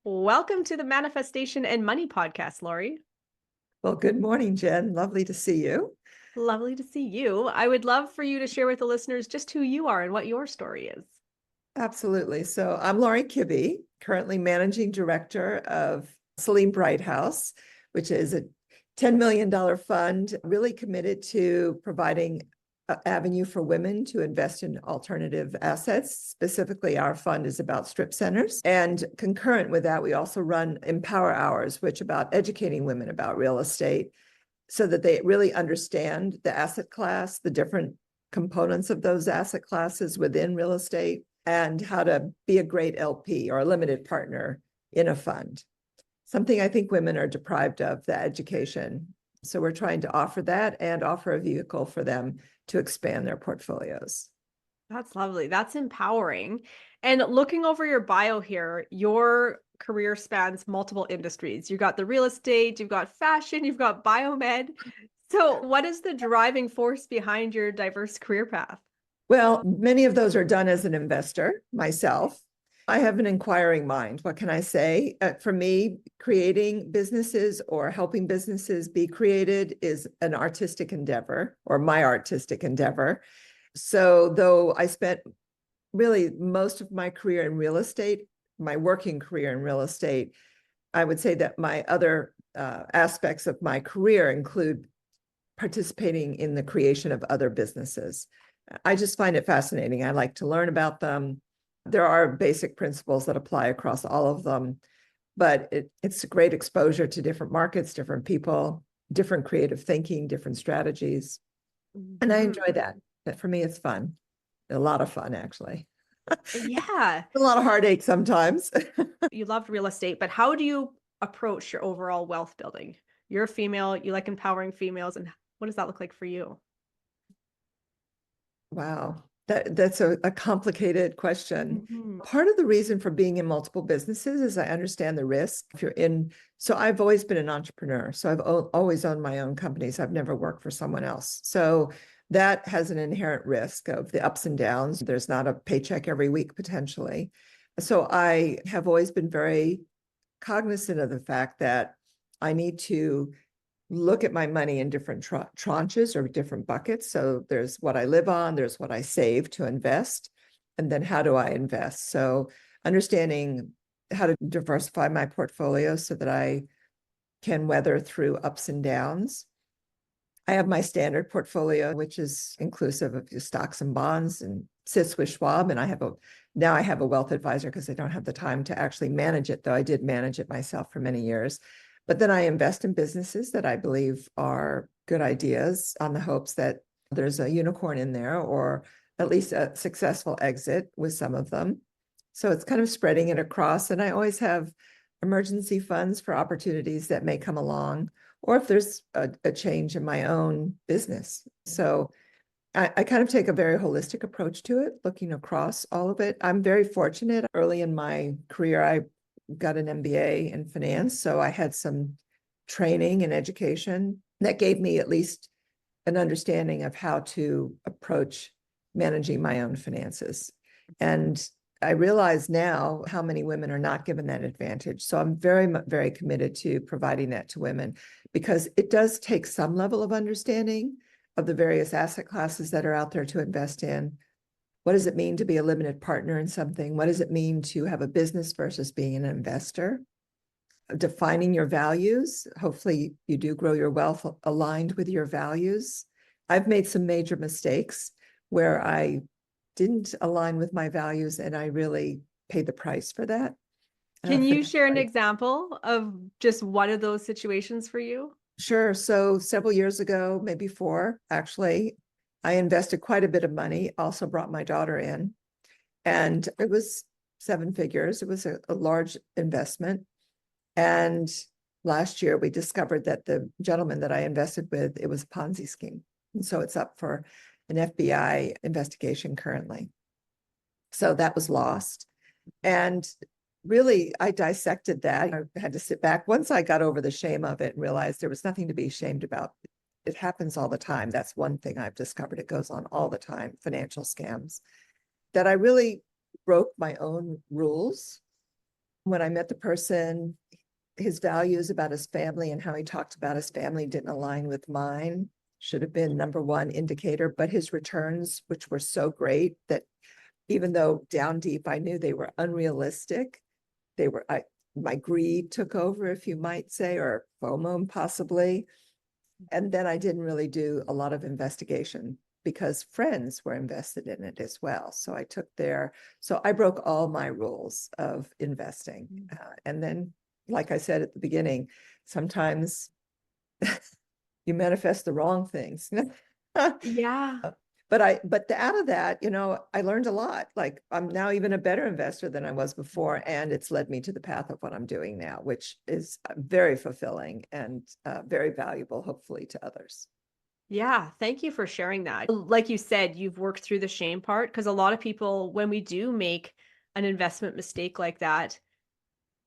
Welcome to the Manifestation and Money podcast, Lauri. Well, good morning, Jen. Lovely to see you. Lovely to see you. I would love for you to share with the listeners just who you are and what your story is. Absolutely. So I'm Lauri Kibby, currently managing director of Selene Brighthouse, which is a $10 million fund really committed to providing an avenue for women to invest in alternative assets. Specifically, our fund is about strip centers. And concurrent with that, we also run Empower Hours, which about educating women about real estate so that they really understand the asset class, the different components of those asset classes within real estate, and how to be a great LP or a limited partner in a fund. Something I think women are deprived of, the education. So we're trying to offer that and offer a vehicle for them to expand their portfolios. That's lovely. That's empowering. And looking over your bio here, your career spans multiple industries. You've got the real estate, you've got fashion, you've got biomed. So, what is the driving force behind your diverse career path? Well, many of those are done as an investor myself. I have an inquiring mind. What can I say? For me, creating businesses or helping businesses be created is an artistic endeavor, or my artistic endeavor. So, though I spent really most of my career in real estate, my working career in real estate, I would say that my other aspects of my career include participating in the creation of other businesses. I just find it fascinating. I like to learn about them. There are basic principles that apply across all of them, but it's a great exposure to different markets, different people, different creative thinking, different strategies. And I enjoy that. For me, it's fun. A lot of fun, actually. Yeah. A lot of heartache sometimes. You loved real estate, but how do you approach your overall wealth building? You're a female, you like empowering females, and what does that look like for you? Wow. That's a complicated question. Mhm. Part of the reason for being in multiple businesses is I understand the risk. If you're in, so I've always been an entrepreneur. So I've always owned my own companies. I've never worked for someone else. So that has an inherent risk of the ups and downs. There's not a paycheck every week potentially. So I have always been very cognizant of the fact that I need to look at my money in different tranches or different buckets. So there's what I live on, there's what I save to invest, and then how do I invest? So understanding how to diversify my portfolio so that I can weather through ups and downs. I have my standard portfolio, which is inclusive of stocks and bonds, and sits with Schwab. And now I have a wealth advisor because I don't have the time to actually manage it, though I did manage it myself for many years. But then I invest in businesses that I believe are good ideas on the hopes that there's a unicorn in there or at least a successful exit with some of them. So it's kind of spreading it across. And I always have emergency funds for opportunities that may come along, or if there's a change in my own business. So I kind of take a very holistic approach to it, looking across all of it. I'm very fortunate. Early in my career, I got an MBA in finance. So I had some training and education that gave me at least an understanding of how to approach managing my own finances. And I realize now how many women are not given that advantage. So I'm very committed to providing that to women because it does take some level of understanding of the various asset classes that are out there to invest in. What does it mean to be a limited partner in something? What does it mean to have a business versus being an investor? Defining your values. Hopefully you do grow your wealth aligned with your values. I've made some major mistakes where I didn't align with my values and I really paid the price for that. Can you share an example of just one of those situations for you? Sure. So several years ago, maybe 4, actually, I invested quite a bit of money, also brought my daughter in, and it was 7 figures. It was a large investment. And last year we discovered that the gentleman that I invested with, it was a Ponzi scheme. And so it's up for an FBI investigation currently. So that was lost. And really, I dissected that. I had to sit back. Once I got over the shame of it and realized there was nothing to be ashamed about. It happens all the time. That's one thing I've discovered. It goes on all the time, financial scams. That I really broke my own rules When I met the person, his values about his family and how he talked about his family didn't align with mine. Should have been number one indicator, but his returns, which were so great that even though down deep I knew they were unrealistic, my greed took over, if you might say, or FOMO possibly. And then I didn't really do a lot of investigation because friends were invested in it as well. So I broke all my rules of investing. And then, like I said at the beginning, sometimes you manifest the wrong things. Yeah. But out of that, I learned a lot. Like I'm now even a better investor than I was before, and it's led me to the path of what I'm doing now, which is very fulfilling and very valuable, hopefully, to others. Yeah, thank you for sharing that. Like you said, you've worked through the shame part because a lot of people, when we do make an investment mistake like that,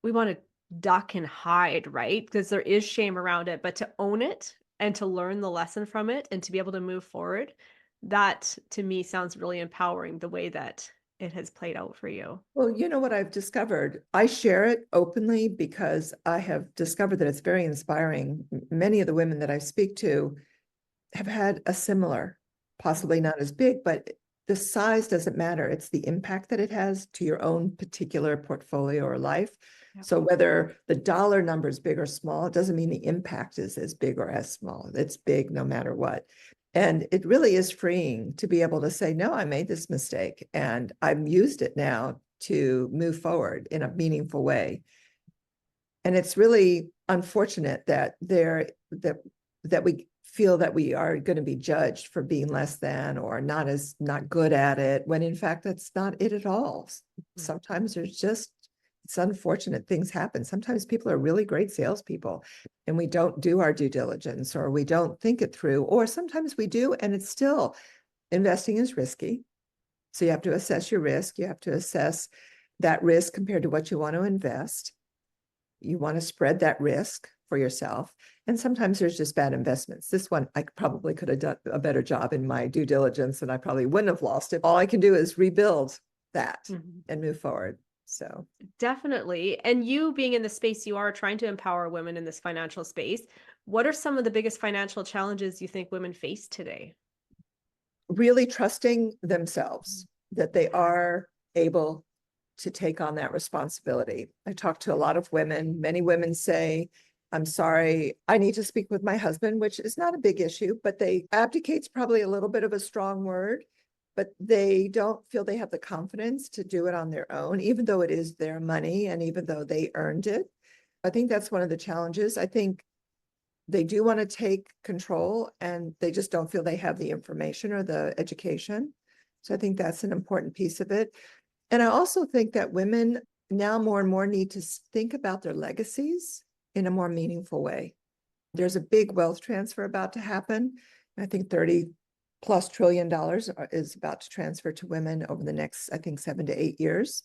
we want to duck and hide, right? Because there is shame around it, but to own it and to learn the lesson from it and to be able to move forward, that to me sounds really empowering the way that it has played out for you. Well, you know what I've discovered? I share it openly because I have discovered that it's very inspiring. Many of the women that I speak to have had a similar, possibly not as big, but the size doesn't matter. It's the impact that it has to your own particular portfolio or life. Yep. So whether the dollar number is big or small, it doesn't mean the impact is as big or as small. It's big no matter what. And it really is freeing to be able to say, no, I made this mistake and I've used it now to move forward in a meaningful way. And it's really unfortunate that we feel that we are going to be judged for being less than or not good at it, when in fact that's not it at all. Sometimes it's unfortunate things happen. Sometimes people are really great salespeople and we don't do our due diligence or we don't think it through, or sometimes we do and it's still, investing is risky. So you have to assess your risk. You have to assess that risk compared to what you want to invest. You want to spread that risk for yourself. And sometimes there's just bad investments. This one, I probably could have done a better job in my due diligence and I probably wouldn't have lost it. All I can do is rebuild that and move forward. So Definitely. And you being in the space you are trying to empower women in this financial space, what are some of the biggest financial challenges you think women face today? really trusting themselves that they are able to take on that responsibility. I talk to a lot of women. Many women say, I'm sorry, I need to speak with my husband, which is not a big issue, but they abdicate's probably a little bit of a strong word, but they don't feel they have the confidence to do it on their own, even though it is their money and even though they earned it. I think that's one of the challenges. I think they do want to take control and they just don't feel they have the information or the education. So I think that's an important piece of it. And I also think that women now more and more need to think about their legacies in a more meaningful way. There's a big wealth transfer about to happen. I think $30+ trillion is about to transfer to women over the next, I think, 7 to 8 years.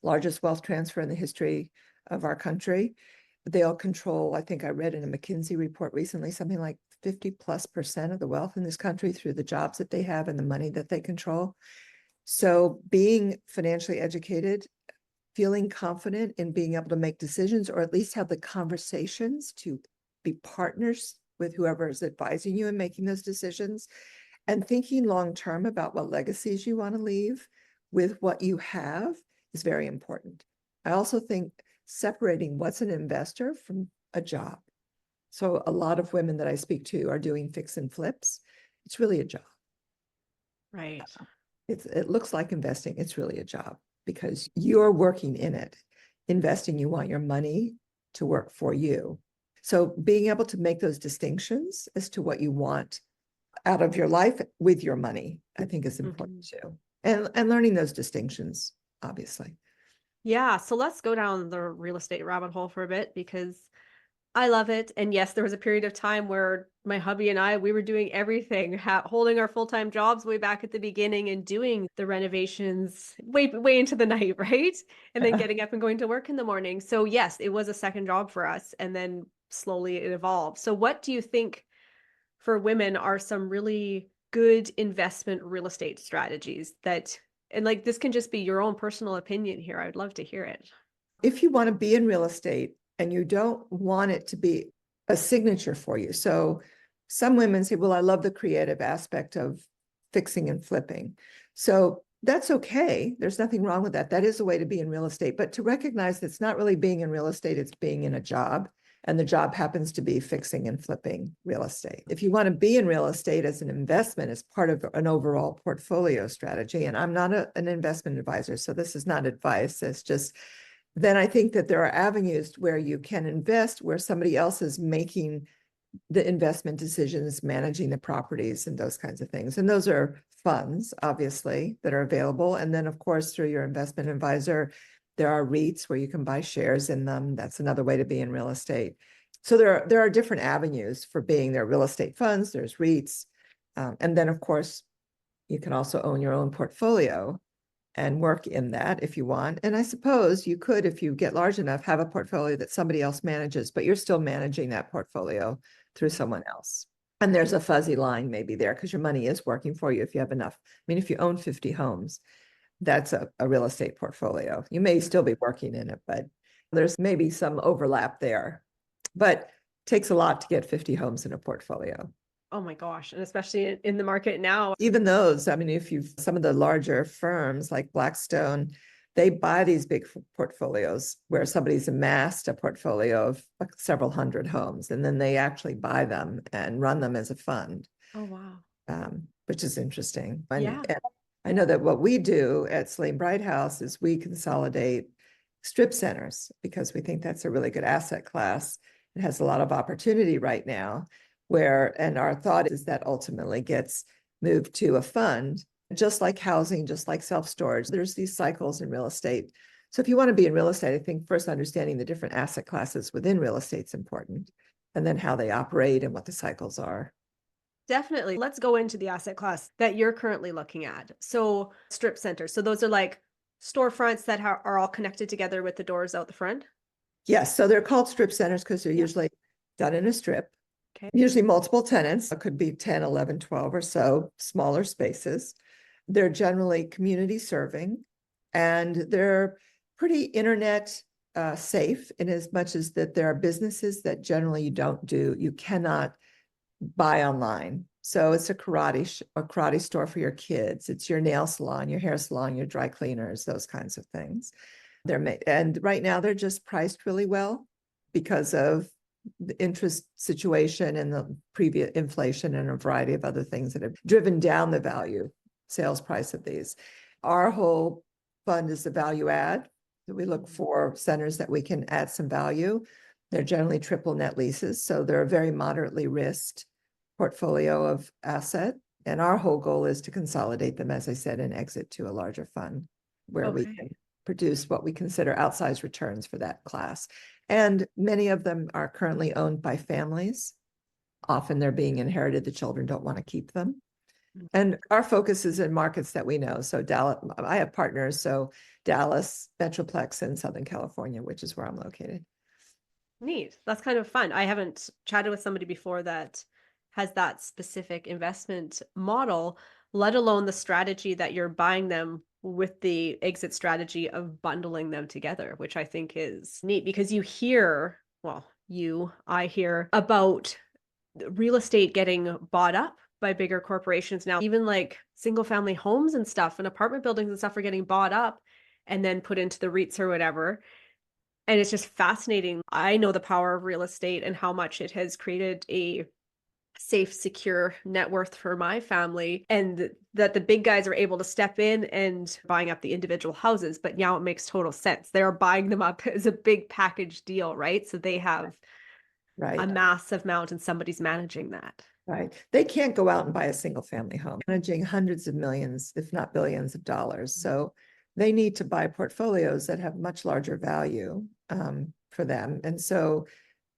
Largest wealth transfer in the history of our country. They'll control, I think I read in a McKinsey report recently, something like 50+% of the wealth in this country through the jobs that they have and the money that they control. So being financially educated, feeling confident in being able to make decisions or at least have the conversations to be partners with whoever is advising you in making those decisions, and thinking long-term about what legacies you want to leave with what you have is very important. I also think separating what's an investor from a job. So a lot of women that I speak to are doing fix and flips. It's really a job. Right. It looks like investing. It's really a job because you're working in it. Investing, you want your money to work for you. So being able to make those distinctions as to what you want out of your life with your money, I think is important too. And learning those distinctions, obviously. Yeah. So let's go down the real estate rabbit hole for a bit because I love it. And yes, there was a period of time where my hubby and I, we were doing everything, holding our full-time jobs way back at the beginning and doing the renovations way into the night, right? And then getting up and going to work in the morning. So yes, it was a second job for us. And then slowly it evolved. So what do you think for women are some really good investment real estate strategies that, and like this can just be your own personal opinion here. I'd love to hear it. If you want to be in real estate and you don't want it to be a signature for you. So some women say, well, I love the creative aspect of fixing and flipping. So that's okay. There's nothing wrong with that. That is a way to be in real estate, but to recognize that it's not really being in real estate, it's being in a job. And the job happens to be fixing and flipping real estate. If you want to be in real estate as an investment, as part of an overall portfolio strategy, and I'm not an investment advisor, so this is not advice, it's just, then I think that there are avenues where you can invest where somebody else is making the investment decisions, managing the properties and those kinds of things. And those are funds, obviously, that are available. And then, of course, through your investment advisor, there are REITs where you can buy shares in them. That's another way to be in real estate. So there are different avenues for being there. Real estate funds, there's REITs. And then, of course, you can also own your own portfolio and work in that if you want. And I suppose you could, if you get large enough, have a portfolio that somebody else manages, but you're still managing that portfolio through someone else. And there's a fuzzy line maybe there because your money is working for you if you have enough. I mean, if you own 50 homes, that's a real estate portfolio. You may still be working in it, but there's maybe some overlap there. But it takes a lot to get 50 homes in a portfolio. Oh my gosh. And especially in the market now. Even those, I mean, if you've some of the larger firms like Blackstone, they buy these big portfolios where somebody's amassed a portfolio of like several hundred homes, and then they actually buy them and run them as a fund. Oh, wow. Which is interesting. Yeah. And I know that what we do at Selene Brighthouse is we consolidate strip centers because we think that's a really good asset class. It has a lot of opportunity right now and our thought is that ultimately gets moved to a fund, just like housing, just like self-storage. There's these cycles in real estate. So if you want to be in real estate, I think first understanding the different asset classes within real estate is important, and then how they operate and what the cycles are. Definitely. Let's go into the asset class that you're currently looking at. So strip centers. So those are like storefronts that are all connected together with the doors out the front. Yes. So they're called strip centers because they're usually done in a strip. Okay. Usually multiple tenants. It could be 10, 11, 12 or so smaller spaces. They're generally community serving, and they're pretty internet safe in as much as that there are businesses that generally you cannot buy online. So it's a karate store for your kids. It's your nail salon, your hair salon, your dry cleaners, those kinds of things. And right now they're just priced really well because of the interest situation and the previous inflation and a variety of other things that have driven down the sales price of these. Our whole fund is the value add. We look for centers that we can add some value. They're generally triple net leases, so they're a very moderately risked portfolio of asset. And our whole goal is to consolidate them, as I said, and exit to a larger fund where we can produce what we consider outsized returns for that class. And many of them are currently owned by families. Often they're being inherited. The children don't want to keep them. And our focus is in markets that we know. So Dallas, I have partners, so Dallas, Metroplex, and Southern California, which is where I'm located. Neat. That's kind of fun. I haven't chatted with somebody before that has that specific investment model, let alone the strategy that you're buying them with the exit strategy of bundling them together, which I think is neat because I hear about real estate getting bought up by bigger corporations now, even like single family homes and stuff and apartment buildings and stuff are getting bought up and then put into the REITs or whatever. And it's just fascinating. I know the power of real estate and how much it has created a safe, secure net worth for my family, and that the big guys are able to step in and buying up the individual houses. But now it makes total sense. They're buying them up as a big package deal, right? So they have a massive amount and somebody's managing that. Right. They can't go out and buy a single family home, managing hundreds of millions, if not billions of dollars. So they need to buy portfolios that have much larger value for them. And so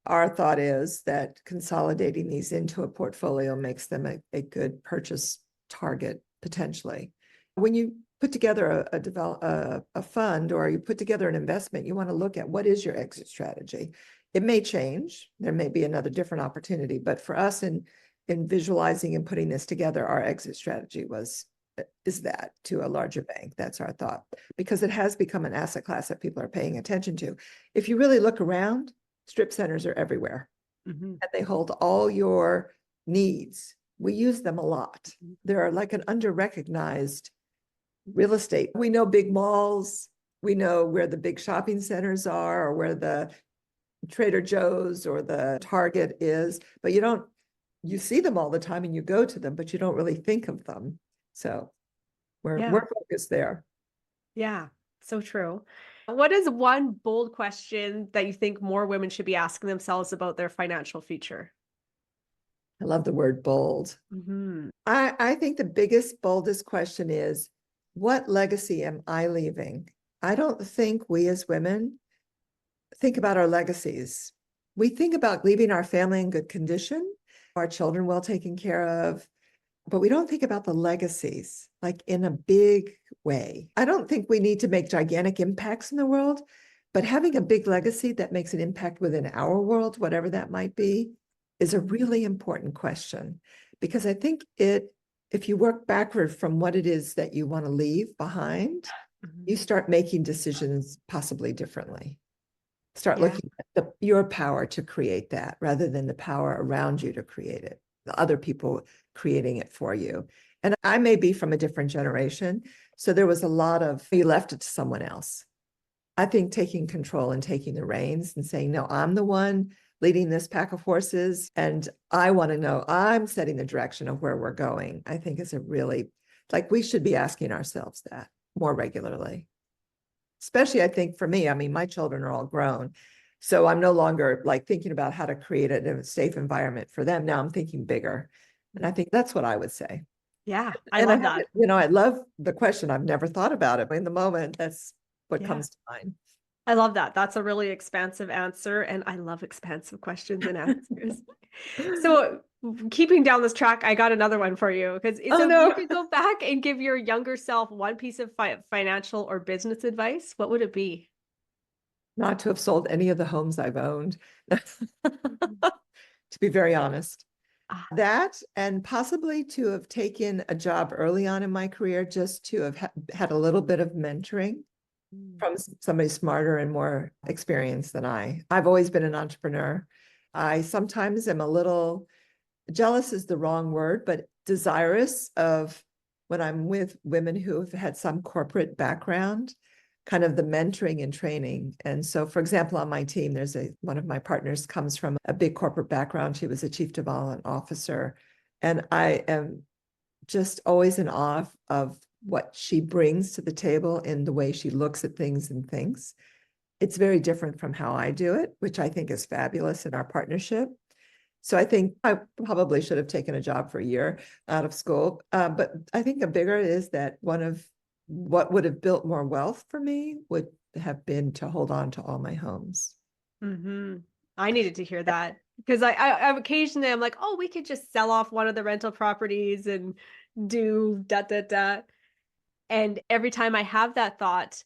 our thought is that consolidating these into a portfolio makes them a good purchase target potentially. When you put together a fund or you put together an investment, you want to look at what is your exit strategy. It may change. There may be another different opportunity, but for us in visualizing and putting this together, our exit strategy was is that to a larger bank. That's our thought, because it has become an asset class that people are paying attention to. If you really look around, strip centers are everywhere, and they hold all your needs. We use them a lot. They're like an under-recognized real estate. We know big malls. We know where the big shopping centers are, or where the Trader Joe's or the Target is, but you see them all the time and you go to them, but you don't really think of them. So we're focused there. Yeah, so true. What is one bold question that you think more women should be asking themselves about their financial future? I love the word bold. I think the biggest, boldest question is, what legacy am I leaving? I don't think we as women think about our legacies. We think about leaving our family in good condition, our children well taken care of, but we don't think about the legacies like in a big way. I don't think we need to make gigantic impacts in the world, but having a big legacy that makes an impact within our world, whatever that might be, is a really important question. Because I think if you work backward from what it is that you want to leave behind, you start making decisions possibly differently. Start looking at your power to create that rather than the power around you to create it, the other people creating it for you. And I may be from a different generation, so there was a lot of, you left it to someone else. I think taking control and taking the reins and saying, no, I'm the one leading this pack of horses, and I want to know, I'm setting the direction of where we're going, I think is a really, like, we should be asking ourselves that more regularly. Especially, I think for me, I mean, my children are all grown. So I'm no longer like thinking about how to create a safe environment for them. Now I'm thinking bigger. And I think that's what I would say. Yeah, I love that. I love the question. I've never thought about it. But in the moment, that's what comes to mind. I love that. That's a really expansive answer. And I love expansive questions and answers. So keeping down this track, I got another one for you. Because if you could go back and give your younger self one piece of financial or business advice, what would it be? Not to have sold any of the homes I've owned, to be very honest. That, and possibly to have taken a job early on in my career, just to have had a little bit of mentoring from somebody smarter and more experienced than I. I've always been an entrepreneur. I sometimes am a little, jealous is the wrong word, but desirous of, when I'm with women who have had some corporate background, kind of the mentoring and training. And so, for example, on my team, there's one of my partners comes from a big corporate background. She was a chief development officer. And I am just always in awe of what she brings to the table in the way she looks at things and thinks. It's very different from how I do it, which I think is fabulous in our partnership. So I think I probably should have taken a job for a year out of school. But I think a bigger is that one of what would have built more wealth for me would have been to hold on to all my homes. I needed to hear that, because I occasionally I'm like, oh, we could just sell off one of the rental properties and do da da da. And every time I have that thought,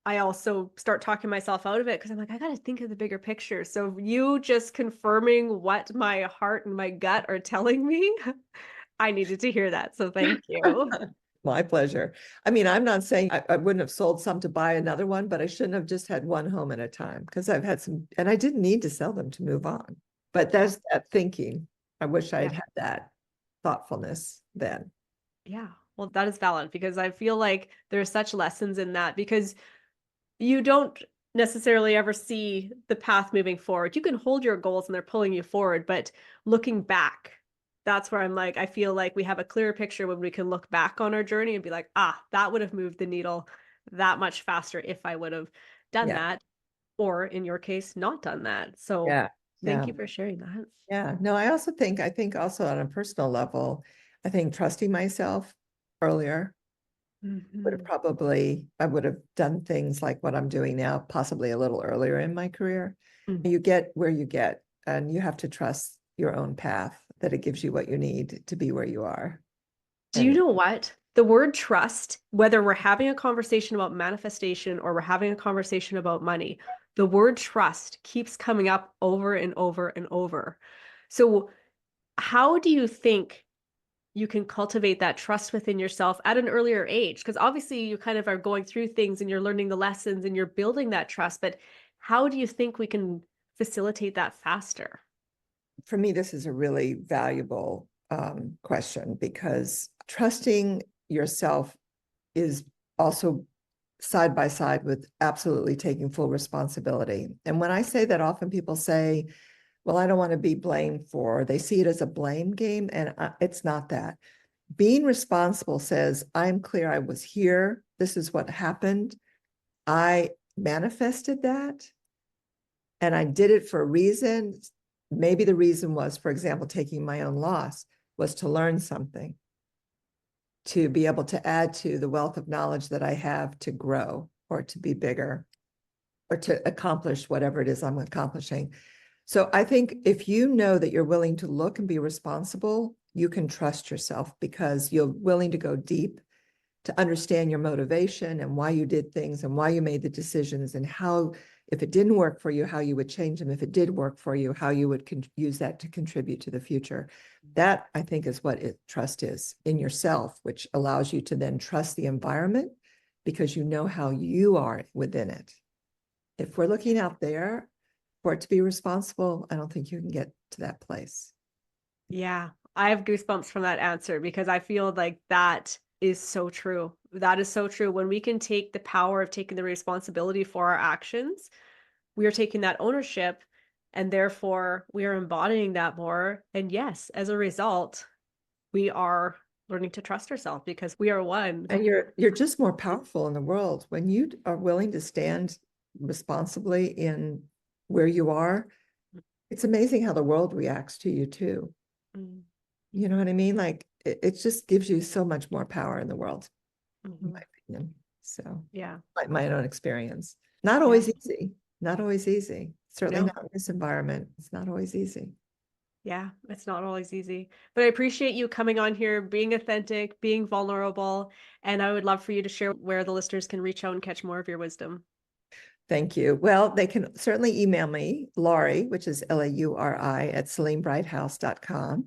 I also start talking myself out of it, because I'm like, I got to think of the bigger picture. So you just confirming what my heart and my gut are telling me, I needed to hear that. So thank you. My pleasure. I mean, I'm not saying I wouldn't have sold some to buy another one, but I shouldn't have just had one home at a time, because I've had some, and I didn't need to sell them to move on. But that's that thinking. I wish I'd had that thoughtfulness then. Yeah, well, that is valid, because I feel like there's such lessons in that, because you don't necessarily ever see the path moving forward. You can hold your goals and they're pulling you forward, but looking back, that's where I'm like, I feel like we have a clearer picture when we can look back on our journey and be like, that would have moved the needle that much faster if I would have done that, or in your case, not done that. So thank you for sharing that. Yeah, no, I think also on a personal level, I think trusting myself earlier would have I would have done things like what I'm doing now, possibly a little earlier in my career. You get where you get, and you have to trust your own path, that it gives you what you need to be where you are. Do you know what? The word trust, whether we're having a conversation about manifestation or we're having a conversation about money, the word trust keeps coming up over and over and over. So how do you think you can cultivate that trust within yourself at an earlier age. Because obviously you kind of are going through things and you're learning the lessons and you're building that trust. But how do you think we can facilitate that faster? For me, this is a really valuable question, because trusting yourself is also side by side with absolutely taking full responsibility. And when I say that, often people say, well, I don't want to be blamed for, they see it as a blame game, and it's not that. Being responsible says, I'm clear, I was here, this is what happened, I manifested that, and I did it for a reason. Maybe the reason was, for example, taking my own loss was to learn something, to be able to add to the wealth of knowledge that I have, to grow or to be bigger or to accomplish whatever it is I'm accomplishing. So I think if you know that you're willing to look and be responsible, you can trust yourself, because you're willing to go deep, to understand your motivation and why you did things and why you made the decisions, and how, if it didn't work for you, how you would change them. If it did work for you, how you would use that to contribute to the future. That, I think, is what trust is in yourself, which allows you to then trust the environment, because you know how you are within it. If we're looking out there for it to be responsible, I don't think you can get to that place. Yeah, I have goosebumps from that answer because I feel like that is so true. That is so true. When we can take the power of taking the responsibility for our actions, we are taking that ownership, and therefore we are embodying that more. And yes, as a result, we are learning to trust ourselves because we are one. And you're just more powerful in the world when you are willing to stand responsibly in where you are. It's amazing how the world reacts to you too. Mm. You know what I mean? Like it just gives you so much more power in the world, in my opinion. So Yeah. like my own experience. Not Yeah. always easy. Not always easy. Certainly No. not in this environment. It's not always easy. Yeah, it's not always easy. But I appreciate you coming on here, being authentic, being vulnerable, and I would love for you to share where the listeners can reach out and catch more of your wisdom. Thank you. Well, they can certainly email me, Lauri, which is Lauri, at selenebrighthouse.com.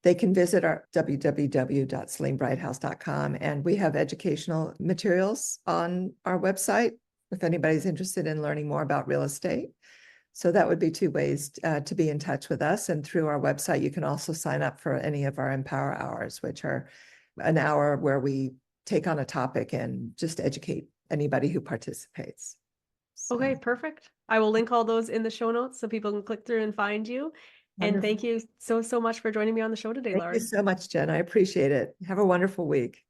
They can visit our www.selenebrighthouse.com, and we have educational materials on our website if anybody's interested in learning more about real estate. So that would be two ways to be in touch with us. And through our website, you can also sign up for any of our Empower Hours, which are an hour where we take on a topic and just educate anybody who participates. Okay, So perfect. I will link all those in the show notes so people can click through and find you. And wonderful. thank you so, so much for joining me on the show today, Thank you Lauri. so much, Jen. I appreciate it. Have a wonderful week.